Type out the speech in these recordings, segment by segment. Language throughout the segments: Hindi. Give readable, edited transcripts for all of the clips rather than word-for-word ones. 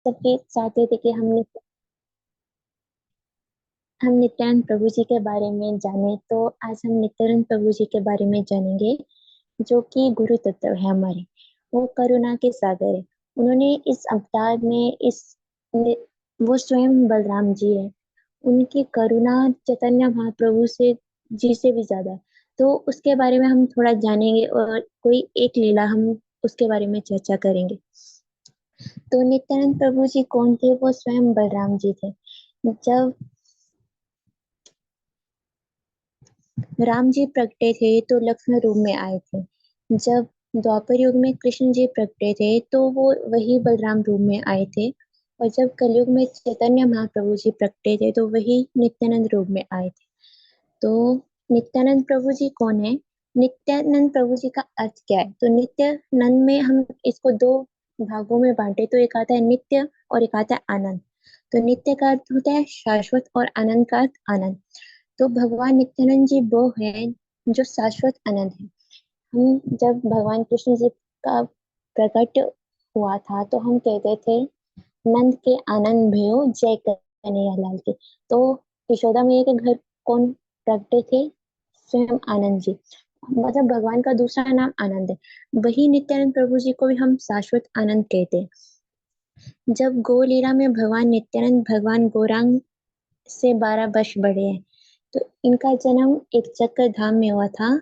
सबके चाहते थे कि हम नित्यानंद प्रभु जी के बारे में जाने, तो आज हम नित्यानंद प्रभु जी के बारे में जानेंगे, जो कि गुरु तत्व है हमारे। वो करुणा के सागर है। उन्होंने इस अवतार में ने- वो स्वयं बलराम जी है। उनकी करुणा चैतन्य महाप्रभु से जी से भी ज्यादा है। तो उसके बारे में हम थोड़ा जानेंगे और कोई एक लीला हम उसके बारे में चर्चा करेंगे। तो नित्यानंद प्रभु जी कौन थे? वो स्वयं बलराम जी थे। जब राम जी प्रगटे थे तो लक्ष्मण रूप में आए थे। जब द्वापर युग में कृष्ण जी प्रगटे थे तो वो वही बलराम रूप में आए थे। और जब कलयुग में चैतन्य महाप्रभु जी प्रगटे थे तो वही नित्यानंद रूप में आए थे। तो नित्यानंद प्रभु जी कौन है? नित्यानंद प्रभु जी का अर्थ क्या है? तो नित्यानंद में हम इसको दो भागों में बांटे, तो एक आता है नित्य और एक आता है आनंद। तो नित्य का अर्थ होता है शाश्वत और आनंद का अर्थ आनंद। तो भगवान नित्यानंद जी वो है जो शाश्वत आनंद है। हम जब भगवान कृष्ण जी का प्रकट हुआ था तो हम कहते थे, नंद के आनंद भयो जय कन्हैया लाल की। तो यशोदा मैया के घर कौन प्रगटे थे? स्वयं आनंद जी। मतलब भगवान का दूसरा नाम आनंद है। वही नित्यानंद प्रभु जी को भी हम शाश्वत आनंद कहते हैं। जब गो लीला में भगवान नित्यानंद भगवान गौरांग से 12 वर्ष बड़े हैं, तो इनका जन्म एक चक्र धाम में हुआ था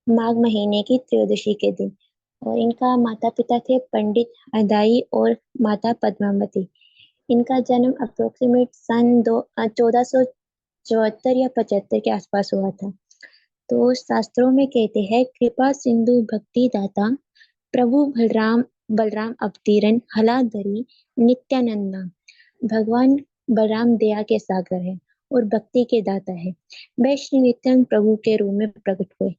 माघ महीने की त्रयोदशी के दिन। और इनका माता पिता थे पंडित अदाई और माता पद्मावती। इनका जन्म अप्रोक्सीमेट सन 1474 या 75 के आसपास हुआ था। तो शास्त्रों में कहते हैं, कृपा सिंधु भक्ति दाता प्रभु बलराम बलराम अवतीरण हलाधरी नित्यानंदा। भगवान बलराम दया के सागर है और भक्ति के दाता है। वे श्री नित्यानंद प्रभु के रूप में प्रकट हुए।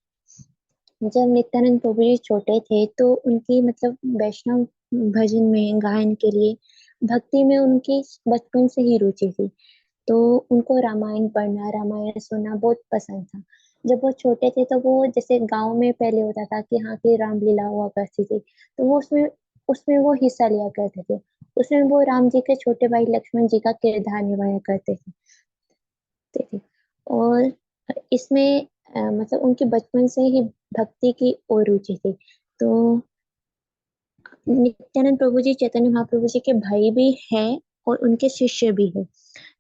जब नित्यानंद प्रभु जी छोटे थे तो उनकी मतलब वैष्णव भजन में गायन के लिए भक्ति में उनकी बचपन से ही रुचि थी। तो उनको रामायण पढ़ना रामायण सुनना बहुत पसंद था। जब वो छोटे थे तो वो जैसे गांव में पहले होता था कि हाँ की रामलीला हुआ करती थी, तो वो उसमें उसमें वो हिस्सा लिया करते थे। उसमें वो राम जी के छोटे भाई लक्ष्मण जी का किरदार निभाया करते थे। और इसमें मतलब उनके बचपन से ही भक्ति की ओर रुचि थी। तो नित्यानंद प्रभु जी चैतन्य महाप्रभु जी के भाई भी हैं और उनके शिष्य भी हैं।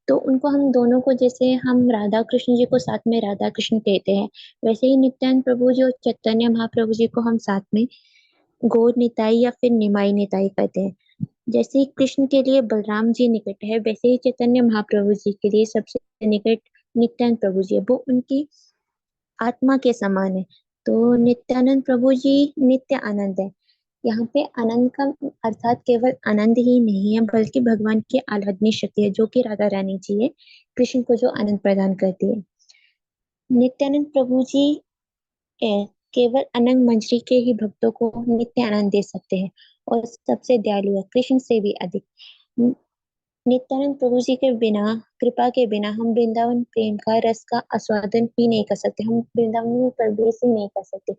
तो उनको हम दोनों को, जैसे हम राधा कृष्ण जी को साथ में राधा कृष्ण कहते हैं, वैसे ही नित्यानंद प्रभु जी और चैतन्य महाप्रभु जी को हम साथ में गौर निताई या फिर निमाई निताई कहते हैं। जैसे ही कृष्ण के लिए बलराम जी निकट है, वैसे ही चैतन्य महाप्रभु जी के लिए सबसे निकट नित्यानंद प्रभु जी है। वो उनकी आत्मा के समान है। तो नित्यानंद प्रभु जी नित्य आनंद है। यहाँ पे आनंद का अर्थात केवल आनंद ही नहीं है, बल्कि भगवान की आराधनीय शक्ति है, जो कि राधा रानी जी है, कृष्ण को जो आनंद प्रदान करती है। नित्यानंद प्रभु जी अ, केवल अनंग मंजरी के ही भक्तों को नित्य आनंद दे सकते हैं और सबसे दयालु है, कृष्ण से भी अधिक। नि- नित्यानंद प्रभु जी के बिना, कृपा के बिना हम वृंदावन प्रेम का रस का आस्वादन ही नहीं कर सकते। हम वृंदावन में प्रवेश ही नहीं कर सकते।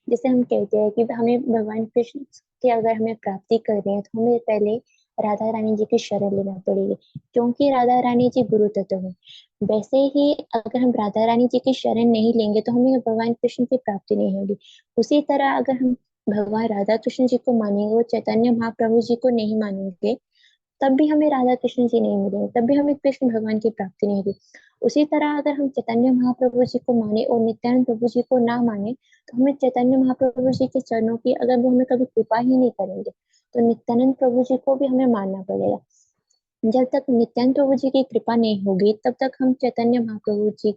जैसे हम कहते हैं कि हमें भगवान कृष्ण की अगर हमें प्राप्ति करनी है तो हमें पहले राधा रानी जी की शरण लेना पड़ेगी, क्योंकि राधा रानी जी गुरु तत्व है। वैसे ही अगर हम राधा रानी जी की शरण नहीं लेंगे तो हमें भगवान कृष्ण की प्राप्ति नहीं होगी। उसी तरह अगर हम भगवान राधा कृष्ण जी को मानेंगे और चैतन्य महाप्रभु जी को नहीं मानेंगे, तब भी हमें राधा कृष्ण जी नहीं मिलेंगे, तब भी हमें कृष्ण भगवान की प्राप्ति नहीं होगी। उसी तरह अगर हम चैतन्य महाप्रभु जी को माने और नित्यानंद प्रभु जी को ना माने, तो हमें चैतन्य महाप्रभु जी के चरणों की अगर वो हमें कभी कृपा ही नहीं करेंगे, तो नित्यानंद प्रभु जी को भी हमें मानना पड़ेगा। जब तक नित्यानंद प्रभु जी की कृपा नहीं होगी तब तक हम चैतन्य महाप्रभु जी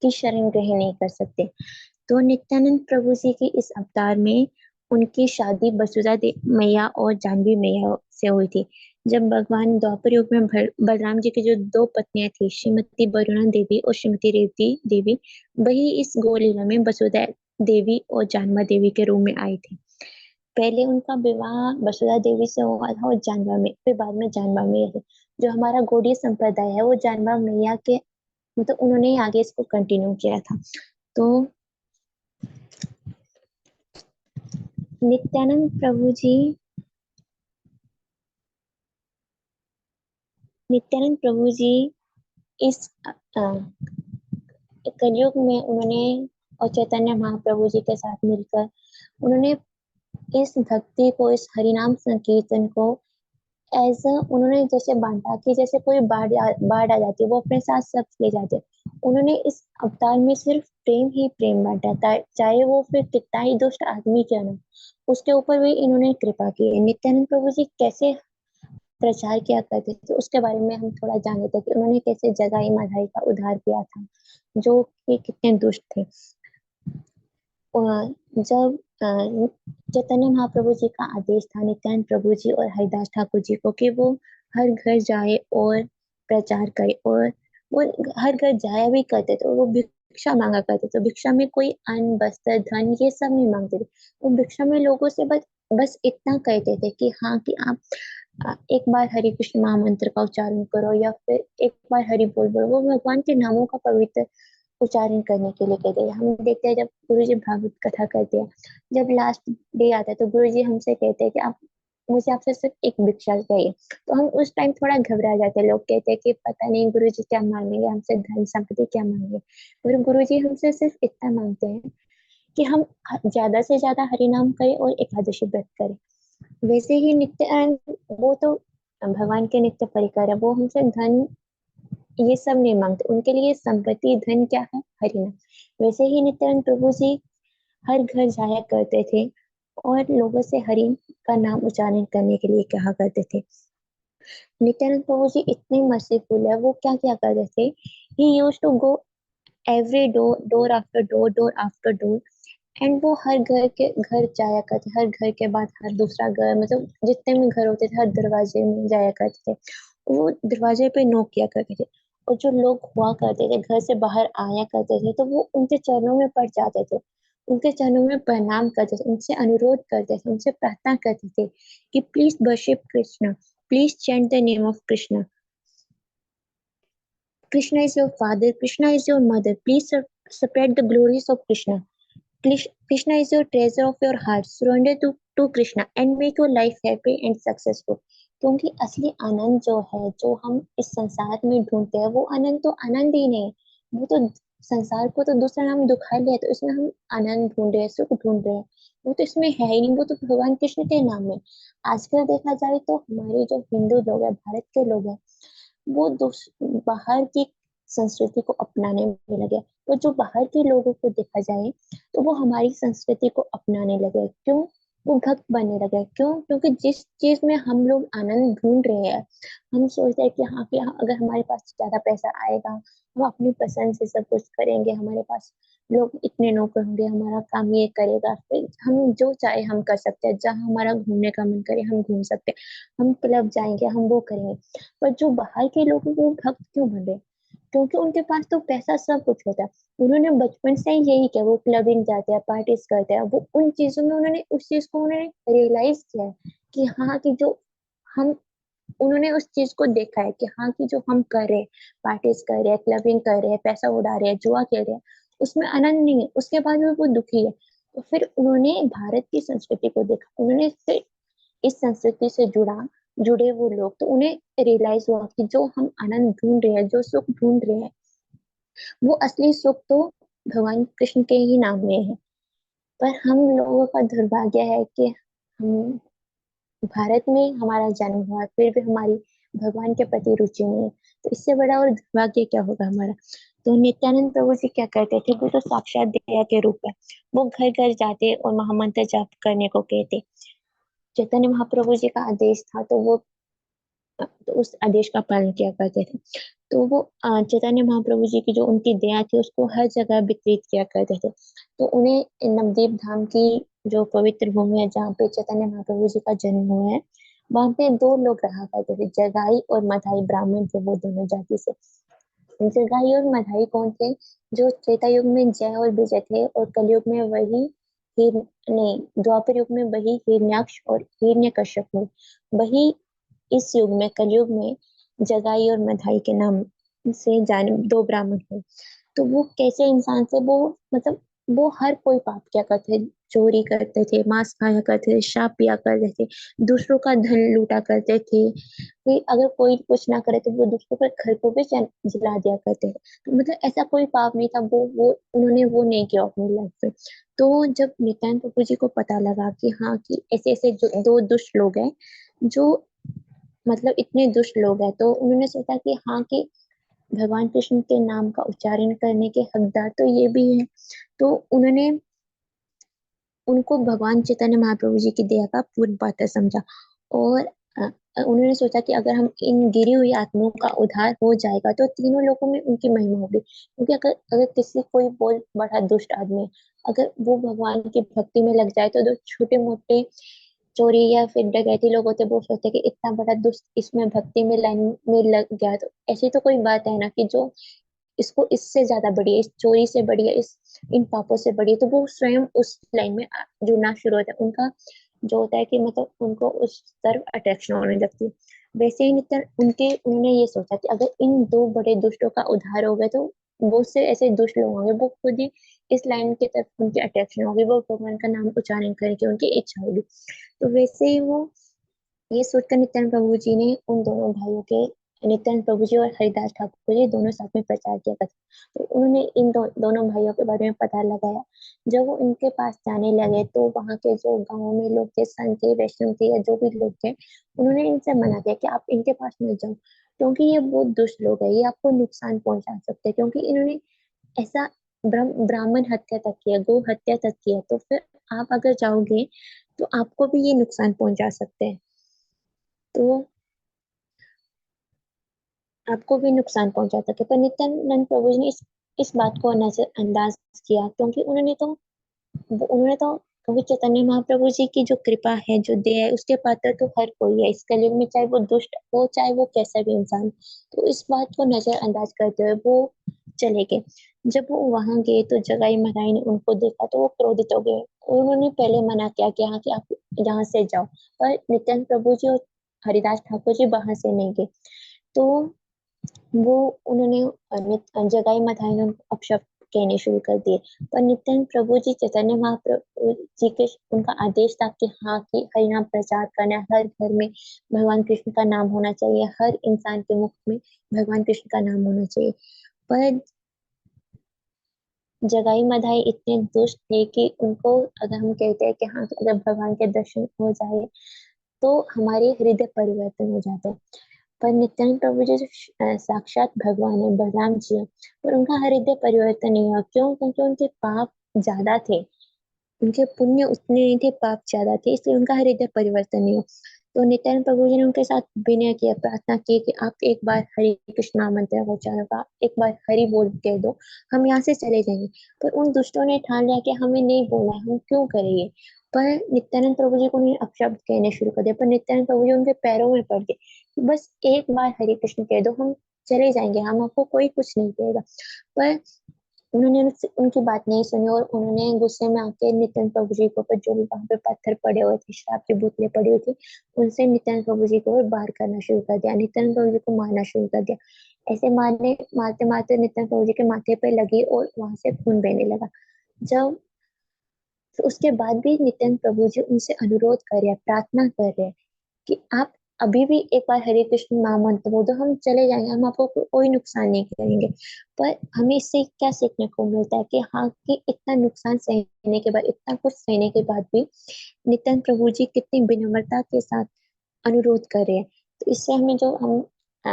की शरण ग्रहण नहीं कर सकते। तो नित्यानंद प्रभु जी की इस अवतार में उनकी शादी मैया और जानवी मैया से हुई थी। जब भगवान द्वापर युग में बलराम जी की जो दो पत्नियां थी, श्रीमती वरुणा देवी और श्रीमती रेवती देवी, वही इस गोलीला में वसुधा देवी और जानवा देवी के रूप में आई थी। पहले उनका विवाह वसुधा देवी से हुआ था और जानवा में, फिर बाद में जानवा मैया से। जो हमारा गौड़ीय संप्रदाय है वो जानवा मैया के मतलब उन्होंने ही आगे इसको कंटिन्यू किया था। तो नित्यानंद प्रभु जी नित्यानंद प्रभु जी इस कलयुग में उन्होंने और चैतन्य महाप्रभु जी के साथ मिलकर उन्होंने इस भक्ति को, इस हरिनाम संकीर्तन को ऐसा उन्होंने जैसे बांटा कि जैसे कोई बाढ़ आ जाती है, वो अपने साथ सब ले जाते हैं। उन्होंने इस अवतार में सिर्फ प्रेम ही प्रेम बांटा था, चाहे वो फिर कितना ही दुष्ट आदमी क्यों ना, उसके ऊपर भी इन्होंने कृपा की है। नित्यानंद प्रभु जी कैसे प्रचार किया करते थे, उसके बारे में हम थोड़ा जाने थे कि उन्होंने कैसे जगाई माधाई का उद्धार किया था, जो कि कितने दुष्ट थे। जब चैतन्य महाप्रभु जी का आदेश था नित्यानंद प्रभु जी और हरिदास ठाकुर जी को कि वो हर घर जाए और प्रचार करे, और वो हर घर जाया भी करते थे, वो भिक्षा मांगा करते थे। भिक्षा में कोई अन्न वस्त्र धन ये सब नहीं मांगते थे, वो भिक्षा में लोगों से बस बस इतना कहते थे कि हाँ, कि आप एक बार हरे कृष्ण महामंत्र का उच्चारण करो, या फिर एक बार हरि बोल बोलो। वो भगवान के नामों का पवित्र उच्चारण करने के लिए कहते हैं। हम देखते हैं जब गुरु जी भागवत कथा करते हैं, जब लास्ट डे आता है तो गुरु जी हमसे कहते हैं कि आप मुझे आपसे सिर्फ एक भिक्षा चाहिए। तो हम उस टाइम थोड़ा घबरा जाते हैं, लोग कहते हैं कि पता नहीं गुरु जी क्या मांगेंगे हमसे, धन संपत्ति क्या मांगेंगे। पर गुरु जी हमसे सिर्फ इतना मांगते हैं कि हम ज्यादा से ज्यादा हरि नाम करें और एकादशी व्रत करें। वैसे ही नित्य वो तो भगवान के नित्य परिकर है, वो हमसे धन ये सब नहीं मांगते, उनके लिए संपत्ति धन क्या है, हरि नाम। वैसे ही नित्यानंद प्रभु जी हर घर जाया करते थे और लोगों से हरि का नाम उच्चारण करने के लिए कहा करते थे। नित्यानंद प्रभु जी इतने मर्सीफुल है, वो क्या क्या करते थे, he used to go every door after door after door, and वो हर घर के घर जाया करते, हर घर के बाद हर दूसरा घर, मतलब जितने भी घर होते थे हर दरवाजे में जाया करते थे। वो दरवाजे पे नॉक किया करते थे, और जो लोग हुआ करते थे घर से बाहर आया करते थे तो वो उनके चरणों में पड़ जाते थे, उनके चरणों में प्रणाम करते थे, उनसे अनुरोध करते थे, उनसे प्रार्थना करते थे कि please worship Krishna, please chant the name of Krishna, Krishna is your father, Krishna is your mother, please spread the glories of Krishna. Krishna is your treasure of your heart. Surrender to Krishna and make your life happy and successful. क्योंकि असली आनंद जो है, जो हम इस संसार में ढूंढते हैं, वो आनंद तो आनंद ही नहीं, वो तो संसार को तो दूसरा नाम दुखा लिया, तो इसमें हम आनंद ढूंढ रहे हैं, सुख ढूंढ रहे हैं, वो तो इसमें है ही नहीं, वो तो भगवान कृष्ण के नाम में। आजकल देखा जाए तो हमारे जो हिंदू लोग हैं, भारत के लोग हैं, वो बाहर की संस्कृति को अपनाने में लगे। वो जो बाहर के लोगों को देखा जाए तो वो हमारी संस्कृति को अपनाने लगे। क्यों? वो भक्त बनने लगे। क्यों? क्योंकि जिस चीज में हम लोग आनंद ढूंढ रहे हैं, हम सोचते हैं कि हाँ, कि हाँ, अगर हमारे पास ज्यादा पैसा आएगा, हम अपनी पसंद से सब कुछ करेंगे, हमारे पास लोग इतने नौकर होंगे, हमारा काम ये करेगा, फिर हम जो चाहे हम कर सकते हैं, जहाँ हमारा घूमने का मन करे हम घूम सकते हैं, हम क्लब जाएंगे, हम वो करेंगे। पर जो बाहर के लोग हैं, वो भक्त क्यों बन रहे? क्योंकि उनके पास तो पैसा सब कुछ होता है। उन्होंने बचपन से ही यही किया, वो क्लबिंग जाते हैं, पार्टीज करते हैं, वो उन चीजों में उन्होंने उस चीज को उन्होंने रियलाइज किया है कि हाँ, कि जो हम उन्होंने उस चीज को देखा है कि हाँ, कि जो हम कर रहे हैं, पार्टीज कर रहे हैं, क्लबिंग कर रहे हैं, पैसा उड़ा रहे हैं, जुआ खेल रहे हैं, उसमें आनंद नहीं है, उसके बाद में वो दुखी है। तो फिर उन्होंने भारत की संस्कृति को देखा, उन्होंने फिर इस संस्कृति से जुड़े वो लोग, तो उन्हें रियलाइज हुआ कि जो हम आनंद ढूंढ रहे हैं, जो सुख ढूंढ रहे हैं, वो असली सुख तो भगवान कृष्ण के ही नाम में है। पर हम लोगों का दुर्भाग्य है कि हम भारत में हमारा जन्म हुआ, फिर भी हमारी भगवान के प्रति रुचि नहीं है। तो इससे बड़ा और दुर्भाग्य क्या होगा हमारा। तो नित्यानंद प्रभु जी क्या करते थे, वो तो साक्षात दया के रूप है। वो घर घर जाते और महामंत्र जाप करने को कहते। चैतन्य महाप्रभु जी का आदेश था, तो वो तो उस आदेश का पालन किया करते थे। तो वो चैतन्य महाप्रभु जी की जो उनकी दया थी, उसको हर जगह वितरित किया करते थे। तो उन्हें नवदीप धाम की जो पवित्र भूमि है, जहाँ पे चैतन्य महाप्रभु जी का जन्म हुआ है, वहां पे दो लोग रहा करते थे, जगाई और मधाई ब्राह्मण थे, वो दोनों जाति से। जगाई और मधाई कौन थे? जो त्रेता युग में जय और विजय थे, और कलयुग में वही हिर नहीं, द्वापर युग में वही हिरण्याक्ष और हिरण्यकश्यप हुए। वही इस युग में, कलयुग में, जगाई और मधाई के नाम से जाने दो ब्राह्मण हुए। तो वो कैसे इंसान थे? वो मतलब वो हर कोई पाप किया करते थे, चोरी करते थे, मांस खाया करते थे, शराब पिया करते थे, दूसरों का धन लूटा करते थे। अगर कोई कुछ ना करे तो वो दूसरों के घर को भी जला दिया करते थे। तो मतलब ऐसा कोई पाप नहीं था, वो उन्होंने वो नहीं किया अपनी लाइफ में। तो जब नित्यानंद प्रभु जी को पता लगा कि हाँ, कि ऐसे ऐसे जो दो दुष्ट लोग हैं, जो मतलब इतने दुष्ट लोग हैं, तो उन्होंने सोचा कि हाँ, कि भगवान कृष्ण के नाम का उच्चारण करने के हकदार तो ये भी है। तो उन्होंने उनको भगवान चैतन्य महाप्रभु जी की दया का पूर्ण पात्र समझा। और उन्होंने सोचा कि अगर हम इन गिरी हुई आत्माओं का उद्धार हो जाएगा तो तीनों लोकों में उनकी महिमा होगी। क्योंकि अगर अगर किसी कोई बहुत बड़ा दुष्ट आदमी है, अगर वो भगवान की भक्ति में लग जाए, तो जो छोटे मोटे चोरी या फिर डकैती लोग होते हैं, वो सोचते हैं कि इतना बड़ा दुष्ट इसमें भक्ति में लाइन में लग गया, तो ऐसी तो कोई बात है ना, कि जो इसको इससे ज्यादा बड़ी है, इस चोरी से बड़ी है, इस इन पापों से बड़ी है, तो वो स्वयं उस लाइन में जुड़ना शुरू होता है। उनका जो होता है कि मतलब उनको उस तरफ अट्रैक्शन होने लगती है। वैसे ही नित्य उनके उन्होंने ये सोचा कि अगर इन दो बड़े दुष्टों का उद्धार हो गया, तो बहुत से ऐसे दुष्ट लोग होंगे, वो खुद ही इस लाइन की तरफ उनकी अट्रैक्शन होगी, वो भगवान का नाम उच्चारण करने की उनकी इच्छा होगी। तो वैसे ही वो ये सोचकर नित्यानंद प्रभु जी ने उन दोनों भाइयों के, नित्यानंद प्रभु जी और हरिदास ठाकुर जी दोनों साथ में प्रचार किया था। तो उन्होंने इन दोनों भाइयों के बारे में पता लगाया। जब वो इनके पास जाने लगे, तो वहाँ के जो गांव में लोग थे, संत थे, वैष्णव थे, या जो भी लोग थे, उन्होंने इनसे मना किया कि आप इनके पास मत जाओ, क्योंकि ये बहुत दुष्ट लोग हैं, ये आपको नुकसान पहुंचा सकते हैं। क्योंकि इन्होंने ऐसा ब्राह्मण हत्या तक किया, गो हत्या तक किया, तो फिर आप अगर जाओगे तो आपको भी ये नुकसान पहुंचा सकते हैं। तो आपको भी नुकसान पहुंचा सके। पर नित्यानंद प्रभु जी ने इस बात को नजरअंदाज किया, क्योंकि क्योंकि चैतन्य महाप्रभु जी की जो कृपा है, जो दया है, उसके पात्र तो हर कोई है इस कलयुग में, चाहे वो दुष्ट हो, चाहे वो कैसा भी इंसान हो। तो इस बात को नजरअंदाज करते हुए वो चले गए। जब वो वहां गए, तो जगाई महाराज ने उनको देखा, तो वो क्रोधित हो गए। उन्होंने पहले मना किया कि हाँ, कि आप यहाँ से जाओ, पर नित्यानंद प्रभु जी और हरिदास ठाकुर जी बाहर से नहीं गए। तो वो उन्होंने जगाई मथाई ने उनको अपशब्द कहने शुरू कर दिए। पर नित्यानंद प्रभु जी, चैतन्य महाप्रभु जी के उनका आदेश था कि हाँ, कि हरिनाम प्रचार करना है, हर घर में भगवान कृष्ण का नाम होना चाहिए, हर इंसान के मुख में भगवान कृष्ण का नाम होना चाहिए। पर जगाई मधाई इतने दुष्ट थे कि उनको, अगर हम कहते हैं कि हाँ, अगर भगवान के दर्शन हो जाए तो हमारे हृदय परिवर्तन हो जाता है। पर नित्यानंद प्रभु जी जो साक्षात भगवान है, बलराम जी है, पर उनका हृदय परिवर्तन नहीं हुआ। क्यों? क्योंकि उनके पाप ज्यादा थे, उनके पुण्य उतने नहीं थे, पाप ज्यादा थे, इसलिए उनका हृदय परिवर्तन नहीं हुआ। तो नित्यानंद प्रभु जी ने उनके साथ विनय किया, प्रार्थना की कि आप एक बार हरे कृष्णा मंत्र को उच्चारण का, एक बार हरि बोल कह दो, हम यहाँ से चले जाएंगे। पर उन दुष्टों ने ठान लिया कि हमें नहीं बोलना है, हम क्यों करेंगे। पर नित्यानंद प्रभु जी को उन्होंने अपशब्द कहने शुरू कर दिया। पर नित्यानंद प्रभु जी उनके पैरों में पड़ गए, बस एक बार हरे कृष्ण कह दो, हम चले जाएंगे, हम आपको कोई कुछ नहीं कहेगा। पर उन्होंने उनकी बात नहीं सुनी, और उन्होंने गुस्से में आके नित्यानंद प्रभु जी के ऊपर, जो भी वहां पे पत्थर पड़े हुए थे, शराब की बोतलें पड़ी हुई थी, उनसे नित्यानंद प्रभु जी को वार करना शुरू कर दिया, नित्यानंद प्रभु जी को मारना शुरू कर दिया। ऐसे मारने मारते मारते नित्यानंद प्रभु जी के माथे पे लगी, और वहां से खून बहने लगा। जब तो उसके बाद भी नित्यानंद प्रभु जी उनसे अनुरोध कर रहे हैं, प्रार्थना कर रहे हैं कि आप अभी भी एक बार हरे कृष्ण नाम मंत्र बोल दो, हम चले जाएंगे, हम आपको कोई नुकसान नहीं करेंगे। पर हमें इससे क्या सीखने को मिलता है कि हाँ, कि इतना नुकसान सहने के बाद, इतना कुछ सहने के बाद भी नित्यानंद प्रभु जी कितनी विनम्रता के साथ अनुरोध कर रहे हैं। तो इससे हमें जो अ,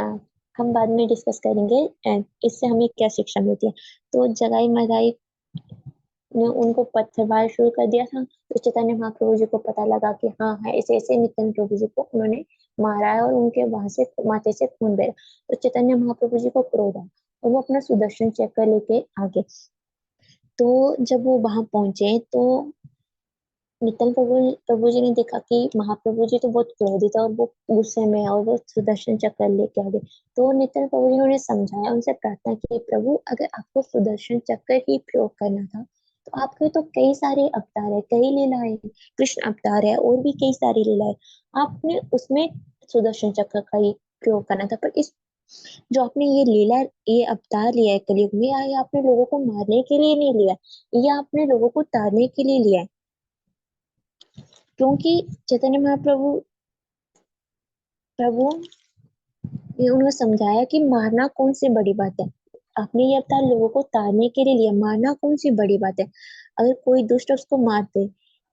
हम बाद में डिस्कस करेंगे, इससे हमें क्या शिक्षा मिलती है। तो जगाई मगाई ने उनको पत्थरबार शुरू कर दिया था। तो चैतन्य महाप्रभु जी को पता लगा कि हाँ है, ऐसे ऐसे नित्यानंद प्रभु जी को उन्होंने मारा है, और उनके वहां से माथे से खून बह रहा। तो चैतन्य महाप्रभु जी को क्रोध आया, और वो अपना सुदर्शन चक्र लेके आगे। तो जब वो वहां पहुंचे, तो नित्यानंद प्रभु जी ने देखा कि महाप्रभु जी तो बहुत क्रोधित है, और वो गुस्से में है, और वो सुदर्शन चक्र लेके आ गए। तो नित्यानंद प्रभु जी ने उन्हें समझाया, उनसे प्रार्थना की, प्रभु अगर आपको सुदर्शन चक्र ही प्रयोग करना था, तो आपके तो कई सारे अवतार है, कई लीलाएं हैं, कृष्ण अवतार है, और भी कई सारी लीलाएं, आपने उसमें सुदर्शन चक्र का ही प्रयोग करना था। पर इस जो आपने ये लीला, ये अवतार लिया है कलयुग में, या ये आपने लोगों को मारने के लिए नहीं लिया, ये आपने लोगों को तारने के लिए लिया है। क्योंकि चैतन्य महाप्रभु प्रभु ने उन्हें समझाया कि मारना कौन सी बड़ी बात है। आपने ये अवतार लोगों को तारने के लिए लिया, मारना कौन सी बड़ी बात है। अगर कोई दुष्ट उसको मार दे,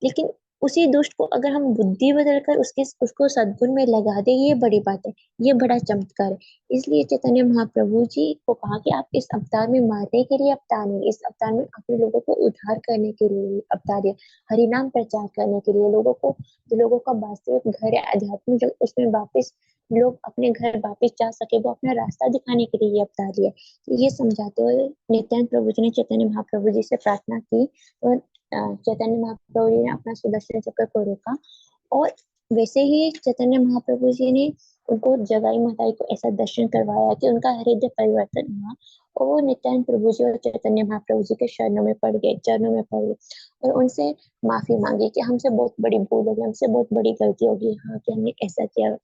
लेकिन उसी दुष्ट को अगर हम बुद्धि बदल कर उसके उसको सद्गुण में लगा दे, ये बड़ी बात है, ये बड़ा चमत्कार है। इसलिए चैतन्य महाप्रभु जी को कहा कि आप इस अवतार में मारने के लिए अवतार नहीं, इस अवतार में अपने लोगों को उद्धार करने के लिए अवतार है। हरिनाम प्रचार करने के लिए, लोगों को, जो लोगों का वास्तविक घर है अध्यात्म, जो उसमें वापस लोग अपने घर वापस जा सके, वो अपना रास्ता दिखाने के लिए ये अवतार लिया। तो ये समझाते हुए नित्यानंद प्रभु जी ने चैतन्य महाप्रभु जी से प्रार्थना की, और चैतन्य महाप्रभु जी ने अपना सुदर्शन चक्र को रोका। और वैसे ही चैतन्य महाप्रभु जी ने उनको जगाई माताई को ऐसा दर्शन करवाया कि उनका हृदय परिवर्तन हुआ, और वो नित्यानंद प्रभु जी और चैतन्य महाप्रभु जी के चरणों में पड़ गए, और उनसे माफी मांगी कि हमसे बहुत बड़ी भूल होगी, हमसे बहुत बड़ी गलती होगी, हाँ कि हमने ऐसा किया,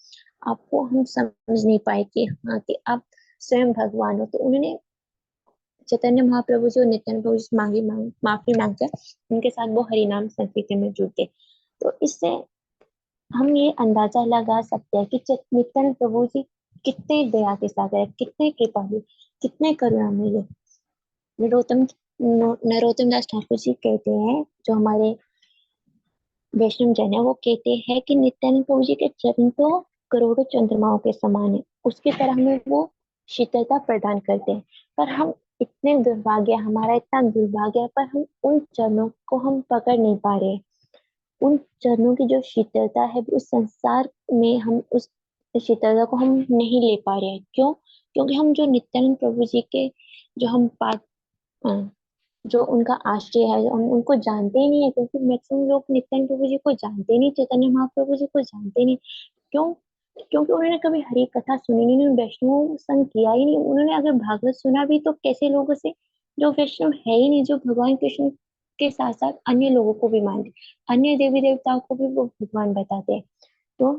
आपको हम समझ नहीं पाए कि हाँ कि आप स्वयं भगवान हो। तो उन्होंने चैतन्य महाप्रभु जी और नित्यानंद प्रभु जी से माफी मांगकर उनके साथ वो हरिनाम संकीर्तन में जुट गए। तो इससे हम ये अंदाजा लगा सकते हैं कि नित्यानंद प्रभु जी कितने दया के सागर है, कितने कृपालु, कितने करुणामय। नरोत्तम नरोत्तम दास ठाकुर जी कहते हैं, जो हमारे वैष्णव जन है, वो कहते हैं कि नित्यानंद प्रभु जी के चरण तो करोड़ों चंद्रमाओं के समान है, उसकी तरह हमें वो शीतलता प्रदान करते हैं। पर हम इतने दुर्भाग्य, हमारा इतना दुर्भाग्य है, पर हम उन चरणों को हम पकड़ नहीं पा रहे। उन चरणों की जो शीतलता है, उस संसार में हम उस शीतलता को हम नहीं ले पा रहे हैं। क्यों? क्योंकि हम जो नित्यानंद प्रभु जी के, जो हम पाठ, जो उनका आश्रय है, हम उनको जानते ही नहीं है। क्योंकि मैक्सिमम लोग नित्यानंद प्रभु जी को जानते नहीं, चैतन्य महाप्रभु जी को जानते नहीं। क्यों? क्योंकि उन्होंने कभी हरि कथा सुनी नहीं, उन्होंने वैष्णव संग किया ही नहीं। उन्होंने अगर भागवत सुना भी तो कैसे लोगों से, जो वैष्णव है ही नहीं, जो भगवान कृष्ण के साथ साथ अन्य लोगों को भी मानते, अन्य देवी देवताओं को भी वो भगवान बताते हैं। तो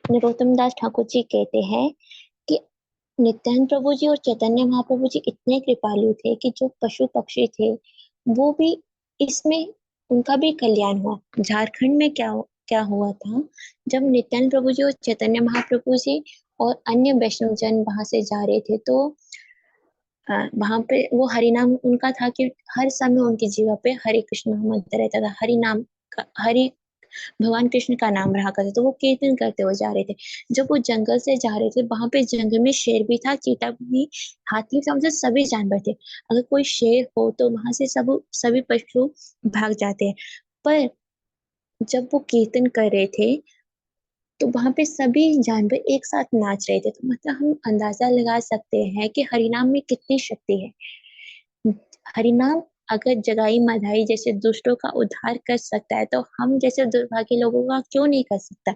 नरोत्तम दास ठाकुर जी कहते हैं कि नित्यानंद प्रभु जी और चैतन्य महाप्रभु जी इतने कृपालु थे कि जो पशु पक्षी थे, वो भी इसमें, उनका भी कल्याण हुआ। झारखंड में क्या हुआ था, जब नित्यानंद प्रभु जी और चैतन्य महाप्रभु जी और अन्य वैष्णव जन वहां से जा रहे थे, तो वहां पे वो हरिनाम उनका था कि हर समय उनकी जीवा पे हरे कृष्ण मंत्र रहता था, हरि नाम का, हरि भगवान कृष्ण का नाम रहा करते, तो वो कीर्तन करते हुए जा रहे थे। जब वो जंगल से जा रहे थे, वहां पे जंगल में शेर भी था, चीता भी, हाथी भी, समझे सभी जानवर थे। अगर कोई शेर हो तो वहां से सब सभी पशु भाग जाते हैं। पर जब वो कीर्तन कर रहे थे, तो वहां पे सभी जानवर एक साथ नाच रहे थे। तो मतलब हम अंदाजा लगा सकते हैं कि हरिनाम में कितनी शक्ति है। हरिनाम अगर जगाई माधाई जैसे दुष्टों का उद्धार कर सकता है, तो हम जैसे दुर्भाग्य लोगों का क्यों नहीं कर सकता।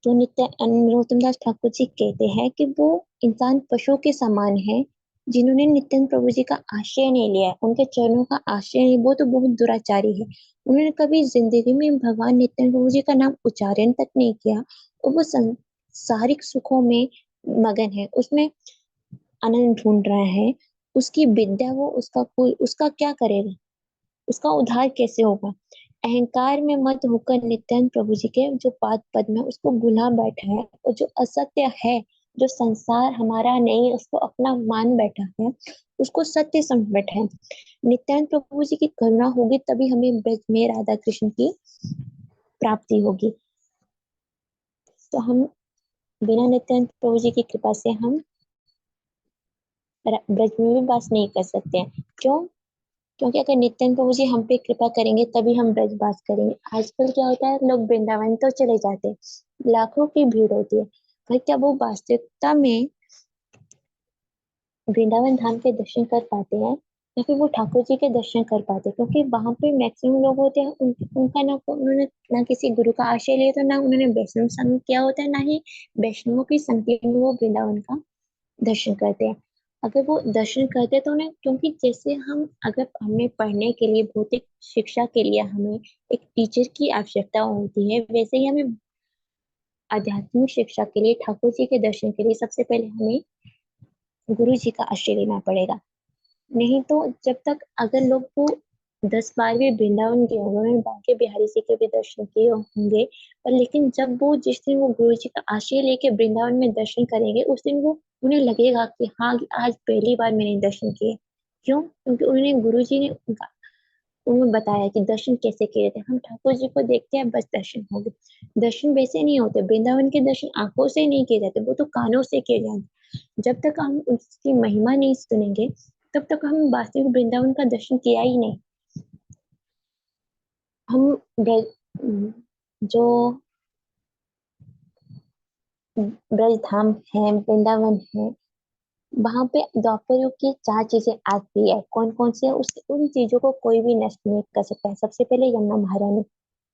तो नरोत्तम दास ठाकुर जी कहते हैं कि वो इंसान पशु के समान है, जिन्होंने नित्यानंद प्रभु जी का आश्रय नहीं लिया है, उनके चरणों का आश्रय नहीं, वो तो बहुत दुराचारी है। उन्होंने कभी जिंदगी में भगवान नित्यानंद प्रभु जी का नाम उच्चारण तक नहीं किया, और वो सांसारिक सुखों में मगन है, उसमें आनंद ढूंढ रहा है। उसकी विद्या, वो उसका कोई उसका क्या करेगा, उसका उद्धार कैसे होगा। अहंकार में मत होकर नित्यानंद प्रभु जी के जो पाद पद्म है उसको भुला बैठा है, और जो असत्य है, जो संसार हमारा नहीं है, उसको अपना मान बैठा है, उसको सत्य समझ बैठा है। नित्यानंद प्रभु जी की करुणा होगी तभी हमें ब्रज में राधा कृष्ण की प्राप्ति होगी। तो हम बिना नित्यानंद प्रभु जी की कृपा से हम ब्रज में भी वास नहीं कर सकते हैं। क्यों? क्योंकि अगर नित्यानंद प्रभु जी हम पे कृपा करेंगे तभी हम ब्रजवास करेंगे। आजकल क्या होता है, लोग वृंदावन तो चले जाते हैं, लाखों की भीड़ होती है, पर क्या वो वास्तविकता में वृंदावन धाम के दर्शन कर पाते हैं, या फिर वो ठाकुर जी के दर्शन कर पाते हैं? क्योंकि वहां पे मैक्सिमम लोग होते हैं, उनका ना उन्होंने ना किसी गुरु का आश्रय लिया, तो ना उन्होंने वैष्णव संग किया होता है, ना ही वैष्णवों की संगति में वो वृंदावन का दर्शन करते हैं। अगर वो दर्शन करते हैं तो उन्हें, क्योंकि जैसे हम, अगर हमें पढ़ने के लिए, भौतिक शिक्षा के लिए हमें एक टीचर की आवश्यकता होती है, वैसे ही हमें आध्यात्मिक शिक्षा के लिए, ठाकुर जी के दर्शन के लिए सबसे पहले हमें गुरु जी का आश्रय लेना पड़ेगा। नहीं तो जब तक अगर लोग को 10 बार भी वृंदावन गए होंगे, बांके बिहारी जी के भी दर्शन किए होंगे, पर लेकिन जब वो जिस दिन वो गुरु जी का आश्रय लेके वृंदावन में दर्शन करेंगे, उस दिन वो उन्हें लगेगा कि हाँ, आज पहली बार मैंने दर्शन किए। क्यों? क्योंकि उन्हें गुरु जी ने उन्हें बताया कि दर्शन कैसे किए थे। हम ठाकुर जी को देखते हैं, बस दर्शन हो गए। दर्शन वैसे नहीं होते, वृंदावन के दर्शन आंखों से नहीं किए जाते, वो तो कानों से किए जाते। जब तक हम उसकी महिमा नहीं सुनेंगे, तब तक हम वास्तविक वृंदावन का दर्शन किया ही नहीं। हम जो ब्रज धाम है, वृंदावन है, वहां पे द्वापर युग की 4 चीजें आती है। कौन कौन सी है? उस उन चीजों को कोई भी नष्ट नहीं कर सकता है। सबसे पहले यमुना महारानी,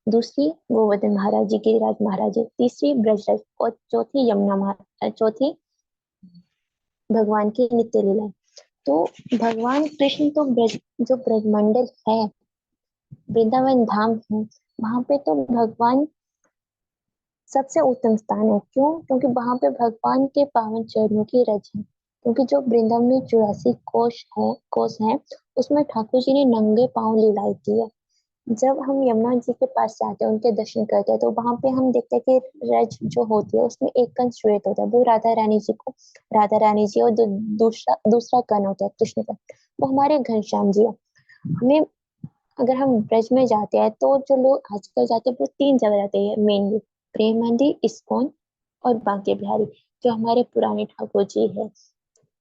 दूसरी गोवर्धन महाराज जी, गिरिराज महाराज जी, तीसरी ब्रजराज, और चौथी चौथी भगवान की नित्य लीला। तो भगवान कृष्ण तो जो ब्रजमंडल है, वृंदावन धाम है, वहां पे तो भगवान सबसे उत्तम स्थान है। क्यों? क्योंकि वहां पे भगवान के पावन चरणों की रज है। क्योंकि जो वृंदावन में 84 कोष है, उसमें ठाकुर जी ने नंगे पांव लीलाएं की है। जब हम यमुना जी के पास जाते हैं, उनके दर्शन करते हैं, तो वहां पे हम देखते हैं कि रज जो होती है, उसमें एक कण श्वेत होता है, वो राधा रानी जी, और दूसरा दूसरा कण होता है कृष्ण का, वो हमारे घनश्याम जी है। हमें, अगर हम ब्रज में जाते हैं, तो जो लोग आजकल जाते हैं वो 3 जगह जाते हैं मेनली: प्रेम मंदिर, इस्कॉन और बांके बिहारी। जो हमारे पुराने ठाकुर जी है,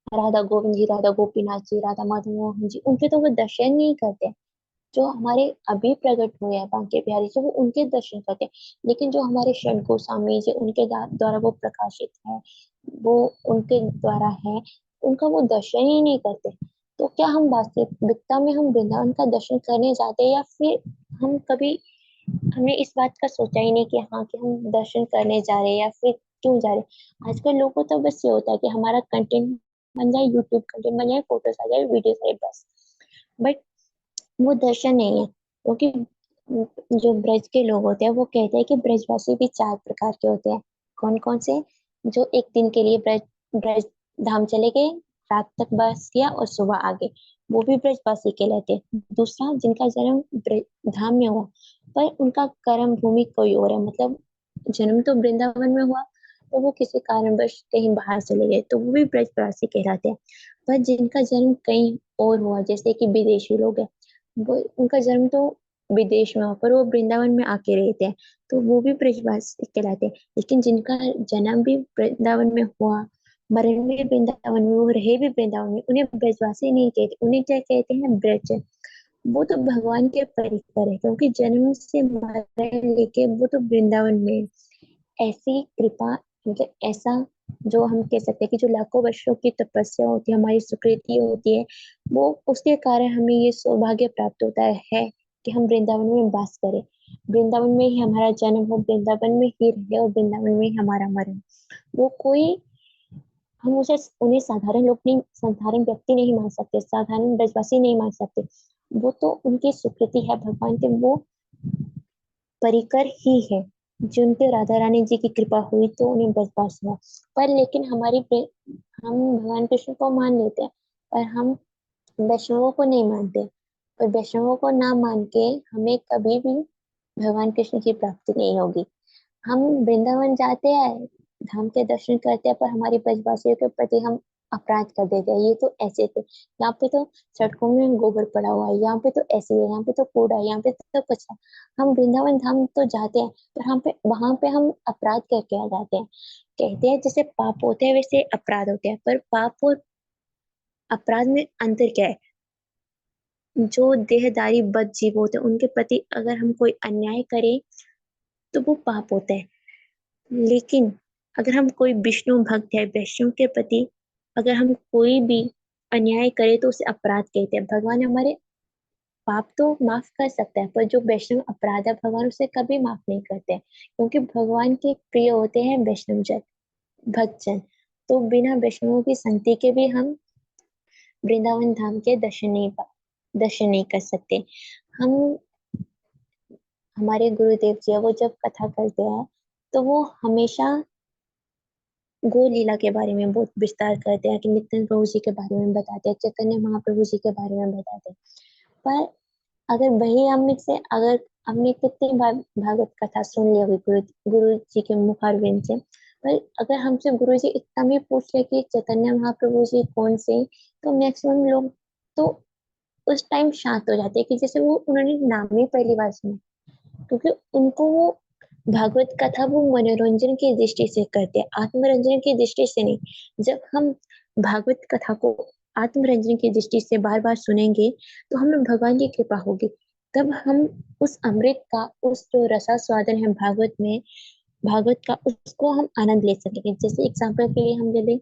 राधा गोविंद जी, राधा गोपीनाथ जी, राधा माधव मोहन जी, उनके तो वो दर्शन नहीं करते। जो हमारे अभी प्रकट हुए हैं बांके बिहारी जी, वो उनके दर्शन करते हैं। लेकिन जो हमारे षण गोस्वामी जी, उनके द्वारा वो प्रकाशित है, वो उनके द्वारा है, उनका वो दर्शन ही नहीं करते। तो क्या हम वास्तविकता में हम वृंदावन का दर्शन करने जाते हैं, या फिर हम कभी हमने इस बात का सोचा ही नहीं कि हाँ, कि हम दर्शन करने जा रहे हैं या फिर क्यों जा रहे हैं। आजकल लोगों को तो बस ये होता है कि हमारा कंटेंट बन जाए, यूट्यूब कंटेंट बन जाए, फोटोज आ जाए, वीडियोस आ जाए, बस। बट वो दर्शन नहीं है। क्योंकि जो ब्रज के लोग होते हैं, वो कहते हैं कि ब्रजवासी भी 4 प्रकार के होते हैं। कौन कौन से? जो एक दिन के लिए ब्रज ब्रज धाम चले गए, रात तक बस किया और सुबह आ गए, वो भी ब्रजवासी कहलाते हैं। दूसरा, जिनका जन्म ब्रज धाम में हुआ, पर उनका कर्म भूमि कोई और है, मतलब जन्म तो वृंदावन में हुआ, तो वो किसी कारणवश कहीं बाहर चले गए, तो वो भी ब्रजवासी कहलाते हैं। पर जिनका जन्म कहीं और हुआ, जैसे कि विदेशी लोग हैं, वो उनका जन्म तो विदेश में हुआ, पर वो वृंदावन में आके रहते हैं, तो वो भी ब्रजवासी कहलाते हैं। लेकिन जिनका जन्म भी वृंदावन में हुआ, मरण भी वृंदावन में, वो रहे भी वृंदावन में, उन्हें ब्रजवासी नहीं कहते। उन्हें क्या कहते हैं? ब्रज। वो तो भगवान के परिकर है, क्योंकि जन्म से मरण लेके वो तो वृंदावन में है। ऐसी कृपा, मतलब ऐसा, जो हम कह सकते हैं कि जो लाखों वर्षों की तपस्या होती है, हमारी सुकृति होती है, वो उसके कारण हमें ये सौभाग्य प्राप्त होता है कि हम वृंदावन में वास करें। वृंदावन में ही हमारा जन्म हो, वृंदावन में ही रहे, और वृंदावन में ही हमारा मरण। वो कोई, हम उसे उन्हें साधारण लोग नहीं, साधारण व्यक्ति नहीं मान सकते, साधारण ब्रजवासी नहीं मान सकते। वो तो उनकी सुकृति है भगवान के, वो परिकर ही है। जिन पे राधा रानी जी की कृपा हुई तो उन्हें ब्रजवास हुआ। पर लेकिन हम भगवान कृष्ण को मान लेते हैं, पर हम वैष्णवों को नहीं मानते। और वैष्णवों को ना मान के हमें कभी भी भगवान कृष्ण की प्राप्ति नहीं होगी। हम वृंदावन जाते हैं, धाम के दर्शन करते हैं, पर हमारी ब्रजवासियों के प्रति हम अपराध कर देते हैं। ये तो ऐसे थे, यहाँ पे तो सड़कों में गोबर पड़ा हुआ है, यहाँ पे तो ऐसे है, यहाँ पे तो कूड़ा है, यहाँ पे तो कचरा। हम वृंदावन धाम तो जाते हैं, पर हम पे वहां पे हम अपराध करके आ जाते हैं। कहते हैं जैसे पाप होते हैं वैसे अपराध होते हैं, पर पाप और अपराध में अंतर क्या है? जो देहधारी बद जीव होते हैं, उनके प्रति अगर हम कोई अन्याय करें, तो वो पाप होता है। लेकिन अगर हम कोई विष्णु भक्त है, वैष्णव के प्रति अगर हम कोई भी अन्याय करें, तो उसे अपराध कहते हैं। भगवान हमारे पाप तो माफ कर सकता है, पर जो वैष्णव अपराध है, भगवान उसे कभी माफ नहीं करते हैं। क्योंकि भगवान के प्रिय होते हैं वैष्णव जन, भक्त जन। तो बिना वैष्णवों की संगति के भी हम वृंदावन धाम के दर्शन नहीं कर सकते। हम, हमारे गुरुदेव जी है, वो जब कथा करते हैं, तो वो हमेशा गोल लीला के बारे में बहुत विस्तार करते हैं, कि नित्यानंद प्रभु जी के बारे में बताते हैं, चैतन्य महाप्रभु जी के बारे में बताते हैं। पर अगर वही हम से अगर हमने कितनी बार भागवत कथा सुन ली होगी गुरु गुरु जी के मुखारविंद से, पर अगर हमसे गुरु जी इतना भी पूछ ले कि चैतन्य महाप्रभु जी कौन से, तो मैक्सिमम लोग तो उस टाइम शांत हो जाते हैं, कि जैसे वो उन्होंने नाम ही पहली बार सुना, क्योंकि उनको वो भागवत कथा वो मनोरंजन की दृष्टि से करते हैं, आत्मरंजन की दृष्टि से नहीं। जब हम भागवत कथा को आत्मरंजन की दृष्टि से बार बार सुनेंगे, तो हमें भगवान की कृपा होगी। तब हम उस अमृत का, उस जो रसा स्वादन है भागवत में, भागवत का, उसको हम आनंद ले सकेंगे। जैसे एग्जाम्पल के लिए हम ले लें,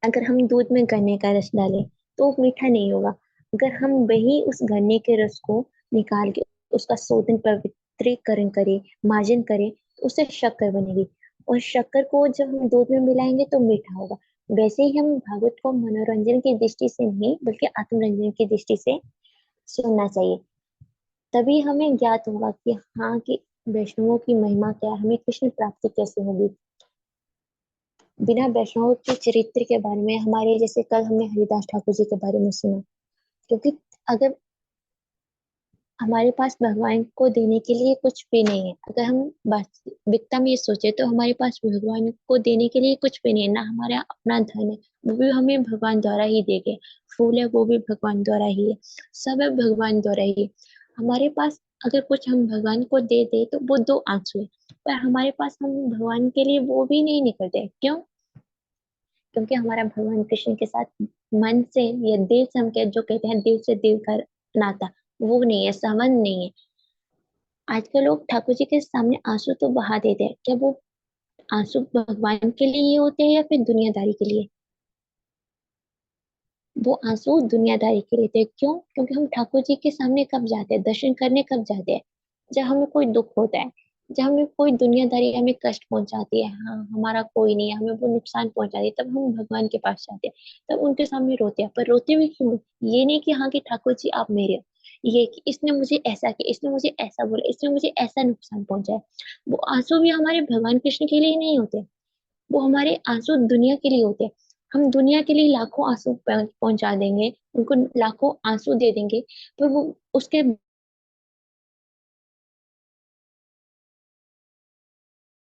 अगर हम दूध में गन्ने का रस डालें तो वो मीठा नहीं होगा। अगर हम वही उस गन्ने के रस को निकाल के उसका शोधन, पवित्रीकरण करें, मार्जन करें, तो उससे शक्कर बनेगी। और शक्कर को जब हम दूध में मिलाएंगे तो मीठा होगा। वैसे ही हम भागवत को मनोरंजन की दृष्टि से नहीं, बल्कि आत्मरंजन की दृष्टि से सुनना चाहिए। तभी हमें ज्ञात होगा कि हाँ, कि वैष्णवों की महिमा क्या है, हमें कृष्ण प्राप्ति कैसे होगी। बिना वैष्णव के चरित्र के बारे में, हमारे जैसे कल हमने हरिदास ठाकुर जी के बारे में सुना, क्योंकि अगर हमारे पास भगवान को देने के लिए कुछ भी नहीं है, अगर हम वास्तविकता में ये सोचे, तो हमारे पास भगवान को देने के लिए कुछ भी नहीं है, ना हमारा अपना धन है, वो भी हमें भगवान द्वारा ही दे गए। फूल है वो भी भगवान द्वारा ही है, सब है भगवान द्वारा ही है। हमारे पास अगर कुछ हम भगवान को दे दे तो वो दो आंसू है, पर हमारे पास हम भगवान के लिए वो भी नहीं निकलते। क्यों? क्योंकि हमारा भगवान कृष्ण के साथ मन से या दिल से, हम कह जो कहते हैं दिल से दिल का नाता, वो नहीं है, संबंध नहीं है। आजकल लोग ठाकुर जी के सामने आंसू तो बहा देते हैं, क्या वो आंसू भगवान के लिए होते हैं या फिर दुनियादारी के लिए? वो आंसू दुनियादारी के लिए थे। क्यों? क्योंकि हम ठाकुर जी के सामने कब जाते हैं, दर्शन करने कब जाते हैं? जब हमें कोई दुख होता है, जब हमें कोई दुनियादारी हमें कष्ट पहुंचाती है, हाँ हमारा कोई नहीं है, हमें वो नुकसान पहुंचाती है, तब हम भगवान के पास जाते हैं, तब उनके सामने रोते हैं। पर रोते हुए क्यों? ये नहीं कि हाँ कि ठाकुर जी आप मेरे हो, ये कि इसने मुझे ऐसा किया, इसने मुझे ऐसा बोला, इसने मुझे ऐसा नुकसान पहुंचाया। वो आंसू भी हमारे भगवान कृष्ण के लिए नहीं होते, वो हमारे आंसू दुनिया के लिए होते हैं। हम दुनिया के लिए लाखों आंसू पहुंचा देंगे, उनको लाखों आंसू दे देंगे, पर वो उसके